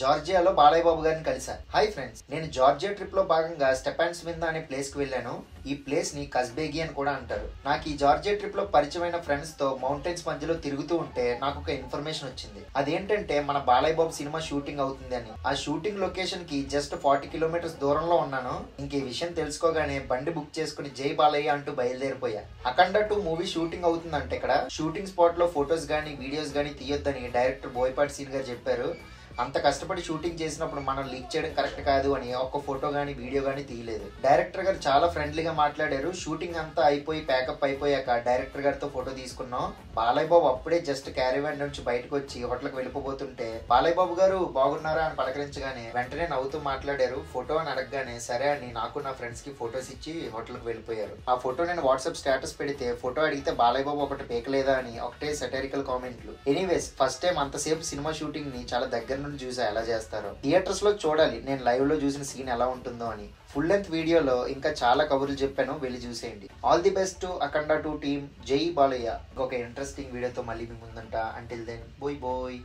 జార్జియాలో బాలయ్య బాబు గారిని కలిసా. Hi friends, నేను జార్జియా ట్రిప్ లో భాగంగా స్టెపాన్స్ విందా అనే ప్లేస్ కి వెళ్ళాను. ఈ ప్లేస్ ని కస్బేగి అని కూడా అంటారు. నాకు ఈ జార్జియా ట్రిప్ లో పరిచయమైన ఫ్రెండ్స్ తో మౌంటైన్స్ మధ్యలో తిరుగుతూ ఉంటే నాకు ఒక ఇన్ఫర్మేషన్ వచ్చింది. అదేంటంటే మన బాలయ్య బాబు సినిమా షూటింగ్ అవుతుంది అని. ఆ షూటింగ్ లొకేషన్ కి జస్ట్ 40 కిలోమీటర్స్ దూరంలో ఉన్నాను. ఇంక ఈ విషయం తెలుసుకోగానే బండి బుక్ చేసుకుని జై బాలయ్య అంటూ బయలుదేరిపోయా. అఖండ 2 మూవీ షూటింగ్ అవుతుందంటే ఇక్కడ షూటింగ్ స్పాట్ లో ఫొటోస్ గానీ వీడియోస్ గానీ తీయొద్దని డైరెక్టర్ బోయపాటి సీన్ గారు చెప్పారు. అంత కష్టపడి షూటింగ్ చేసినప్పుడు మనం లీక్ చేయడం కరెక్ట్ కాదు అని ఒక్క ఫోటో గానీ వీడియో గానీ తీయలేదు. డైరెక్టర్ గారు చాలా ఫ్రెండ్లీగా మాట్లాడారు. షూటింగ్ అంతా అయిపోయి ప్యాకప్ అయిపోయాక డైరెక్టర్ గారితో ఫోటో తీసుకున్నాం. బాలయ్య బాబు అప్పుడే జస్ట్ క్యారీవాన్ నుంచి బయటకు వచ్చి హోటల్కి వెళ్ళిపోతుంటే బాలయ్య బాబు గారు బాగున్నారా అని పలకరించగానే వెంటనే నవ్వుతూ మాట్లాడారు. ఫోటో అని అడగగానే సరే అని నాకు నా ఫ్రెండ్స్ కి ఫొటోస్ ఇచ్చి హోటల్కి వెళ్ళిపోయారు. ఆ ఫోటో నేను వాట్సాప్ స్టేటస్ పెడితే ఫోటో అడిగితే బాలయ్య బాబు ఒకటి పేకలేదా అని ఒకటే సెటరికల్ కామెంట్లు. ఎనీవేస్ ఫస్ట్ టైం అంతసేపు సినిమా షూటింగ్ ని చాలా దగ్గర చూసా ఎలా చేస్తారో. థియేటర్స్ లో చూడాలి నేను లైవ్ లో చూసిన సీన్ ఎలా ఉంటుందో అని. ఫుల్ లెంత్ వీడియోలో ఇంకా చాలా కబుర్లు చెప్పాను, వెళ్ళి చూసేయండి. All the best to Akhanda 2 team. జై బాలయ్య. ఇంకొక ఇంట్రెస్టింగ్ వీడియోతో మళ్ళీ మీ ముందుంటా. అంటిల్ దెన్ బోయ్ బోయ్.